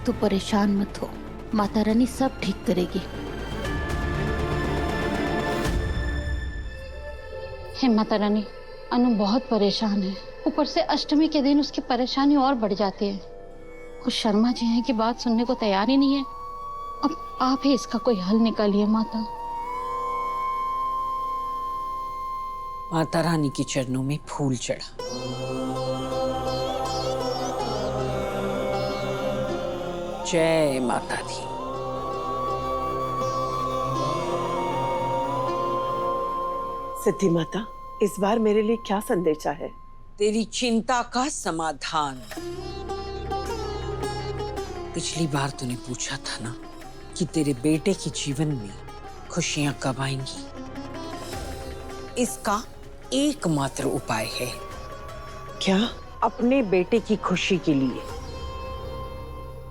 तू परेशान मत हो, माता रानी सब ठीक करेगी। हे माता रानी, अनु बहुत परेशान है। ऊपर से अष्टमी के दिन उसकी परेशानी और बढ़ जाती है। कुछ शर्मा जी हैं कि बात सुनने को तैयार ही नहीं है। अब आप ही इसका कोई हल निकालिए माता। माता रानी के चरणों में फूल चढ़ा। जय माता दी। सिद्धि माता, इस बार मेरे लिए क्या संदेशा है? तेरी चिंता का समाधान। पिछली बार तूने पूछा था ना कि तेरे बेटे के जीवन में खुशियां कब आएंगी। इसका एकमात्र उपाय है। क्या? अपने बेटे की खुशी के लिए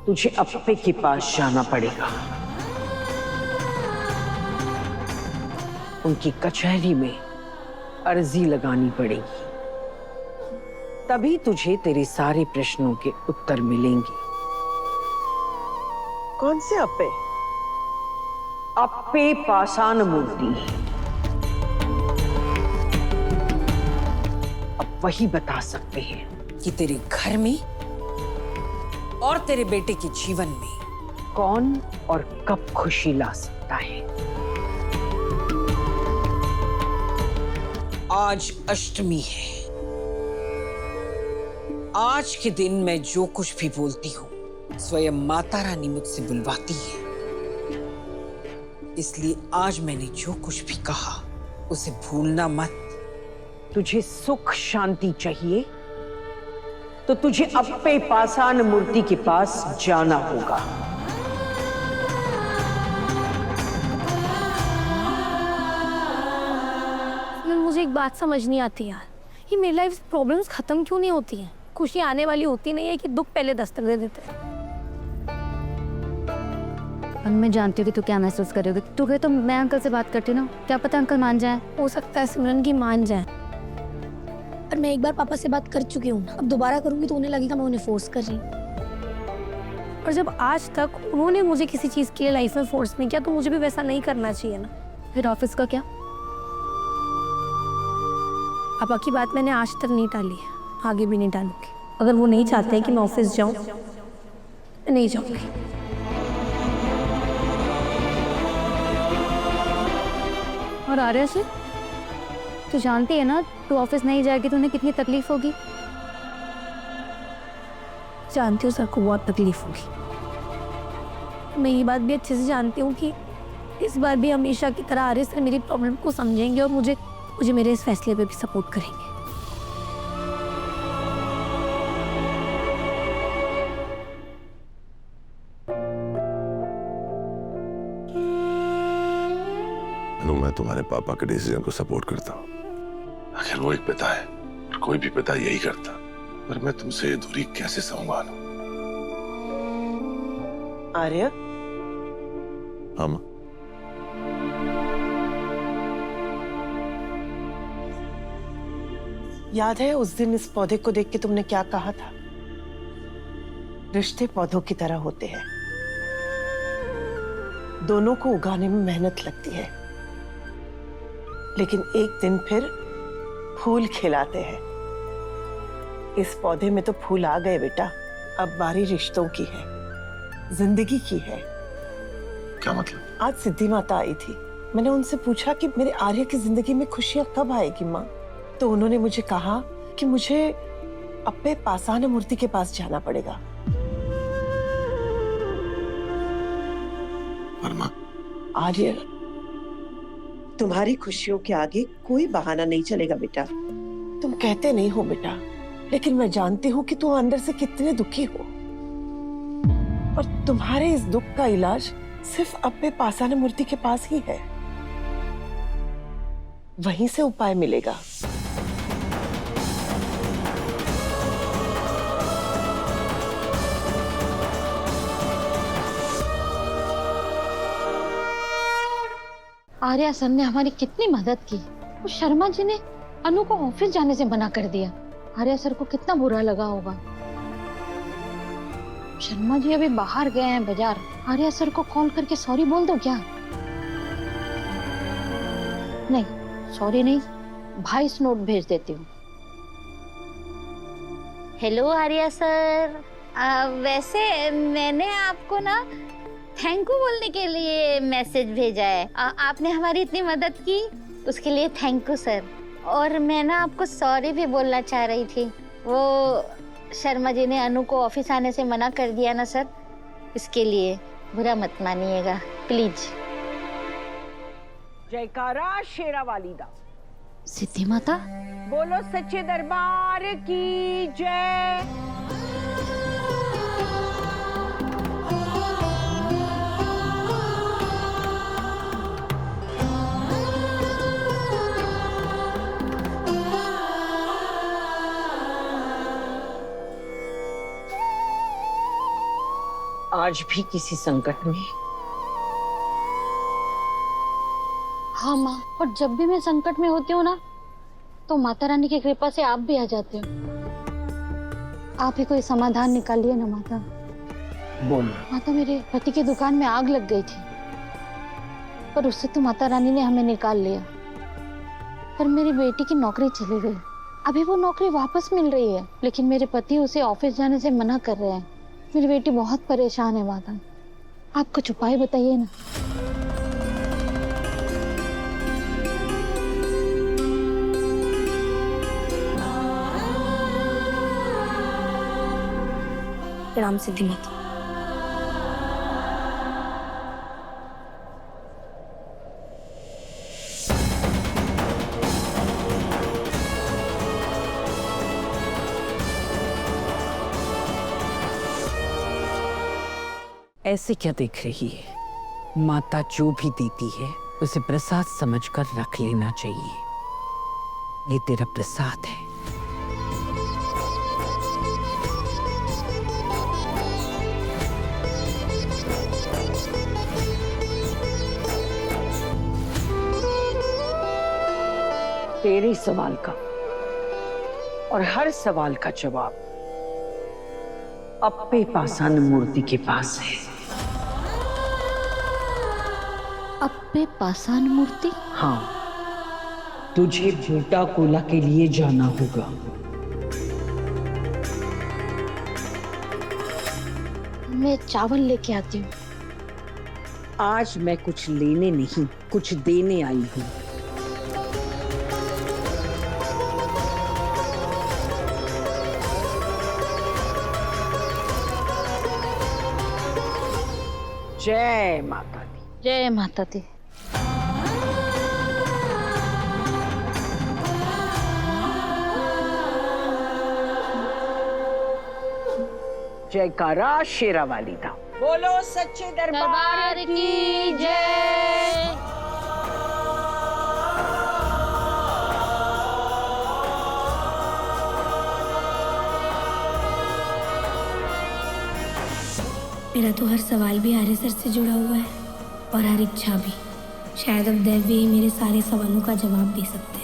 तुझे अप्पे के पास जाना पड़ेगा। उनकी कचहरी में अर्जी लगानी पड़ेगी, तभी तुझे तेरे सारे प्रश्नों के उत्तर मिलेंगे। कौन से अप्पे? अप्पे पाषाण मूर्ति। अब वही बता सकते हैं कि तेरे घर में और तेरे बेटे के जीवन में कौन और कब खुशी ला सकता है। आज अष्टमी है। आज के दिन मैं जो कुछ भी बोलती हूँ स्वयं माता रानी मुझसे बुलवाती है। इसलिए आज मैंने जो कुछ भी कहा उसे भूलना मत। तुझे सुख शांति चाहिए तो तुझे अप्पे पाषाण मूर्ति के पास जाना होगा। मुझे एक बात समझ नहीं आती यार, ये मेरी लाइफ प्रॉब्लम्स खत्म क्यों नहीं होती हैं? खुशी आने वाली होती नहीं है कि दुख पहले दस्तक दे देते हैं। मैं जानती हूँ कि तू क्या महसूस करोगे। तू कहे तो मैं अंकल से बात करती ना, क्या पता अंकल मान जाए। हो सकता है सिमरन की मान जाए, पर मैं एक बार पापा से बात कर चुकी हूँ। अब दोबारा करूंगी तो उन्हें लगेगा मैं उन्हें फोर्स कर रही हूँ। और जब आज तक उन्होंने मुझे किसी चीज़ के लिए लाइफ में फोर्स नहीं किया तो मुझे भी वैसा नहीं करना चाहिए ना। फिर ऑफिस का क्या? पापा की बात मैंने आज तक नहीं टाली है, आगे भी नहीं टालूंगी। अगर वो नहीं चाहते हैं कि मैं ऑफिस जाऊँ, मैं नहीं जाऊँगी। और आर्या से तू जानती है ना, तू ऑफिस नहीं जाएगी तो उन्हें कितनी तकलीफ होगी। जानती हूँ सर को बहुत तकलीफ होगी। मैं ये बात भी अच्छे से जानती हूँ कि इस बार भी हमेशा की तरह आर्य सर मेरी प्रॉब्लम को समझेंगे और मुझे मेरे इस फैसले पे भी सपोर्ट करेंगे। मैं तुम्हारे पापा के डिसीजन को सपोर्ट करता हूँ। आखिर वो एक पिता है और कोई भी पिता यही करता। पर मैं तुमसे ये दूरी कैसे संभालूं? आर्य, हम याद है उस दिन इस पौधे को देख के तुमने क्या कहा था? रिश्ते पौधों की तरह होते हैं, दोनों को उगाने में मेहनत लगती है, लेकिन एक दिन फिर फूल खिलाते हैं। इस पौधे में तो फूल आ गए बेटा, अब बारी रिश्तों की है, जिंदगी की है। क्या मतलब? आज सिद्धि माता आई थी, मैंने उनसे पूछा कि मेरे आर्य की जिंदगी में खुशियां कब आएगी माँ? तो उन्होंने मुझे कहा कि मुझे अप्पे पाषाण मूर्ति के पास जाना पड़ेगा। आर्य, तुम्हारी खुशियों के आगे कोई बहाना नहीं चलेगा बेटा। तुम कहते नहीं हो बेटा, लेकिन मैं जानती हूँ कि तुम अंदर से कितने दुखी हो, और तुम्हारे इस दुख का इलाज सिर्फ अप्पे पाषाण मूर्ति के पास ही है। वहीं से उपाय मिलेगा। आर्या सर ने हमारी कितनी मदद की। उस शर्मा जी ने अनु को ऑफिस जाने से मना कर दिया। आर्या सर को कितना बुरा लगा होगा। शर्मा जी अभी बाहर गए हैं बाजार। आर्या सर को कॉल करके सॉरी बोल दो क्या? नहीं, सॉरी नहीं, वॉइस नोट भेज देती हूँ। हेलो आर्या सर, वैसे मैंने आपको ना थैंक यू बोलने के लिए मैसेज भेजा है। आपने हमारी इतनी मदद की, उसके लिए थैंक यू सर। और मैं ना आपको सॉरी भी बोलना चाह रही थी। वो शर्मा जी ने अनु को ऑफिस आने से मना कर दिया ना सर, इसके लिए बुरा मत मानिएगा प्लीज। जयकारा शेरा वालीदा। सिद्धि माता, बोलो सच्चे दरबार की जय। आज भी किसी संकट में? हाँ माँ, और जब भी मैं संकट में होती हूँ ना, तो माता रानी की कृपा से आप भी आ जाते हो। आप ही कोई समाधान निकालिए ना माता। बोलो। माता, मेरे पति की दुकान में आग लग गई थी, पर उससे तो माता रानी ने हमें निकाल लिया। पर मेरी बेटी की नौकरी चली गई। अभी वो नौकरी वापस मिल रही है, लेकिन मेरे पति उसे ऑफिस जाने से मना कर रहे हैं। मेरी बेटी बहुत परेशान है माता, आप कुछ उपाय बताइए ना। प्रणाम सिद्धि माता। ऐसे क्या देख रही है? माता जो भी देती है उसे प्रसाद समझकर रख लेना चाहिए। ये तेरा प्रसाद है। तेरे सवाल का और हर सवाल का जवाब अप्पे पाषाण मूर्ति के पास है। अप्पे पाषाण मूर्ति? हाँ, तुझे बूटा कोला के लिए जाना होगा। मैं चावल लेके आती हूँ। आज मैं कुछ लेने नहीं, कुछ देने आई हूँ। जय माता दी। जय माता दी। जयकारा शेरा वालीदा। बोलो सच्चे दरबार की जय। मेरा तो हर सवाल भी आर्य सर से जुड़ा हुआ है और हर इच्छा भी। शायद अब दैव ही मेरे सारे सवालों का जवाब दे सकते हैं।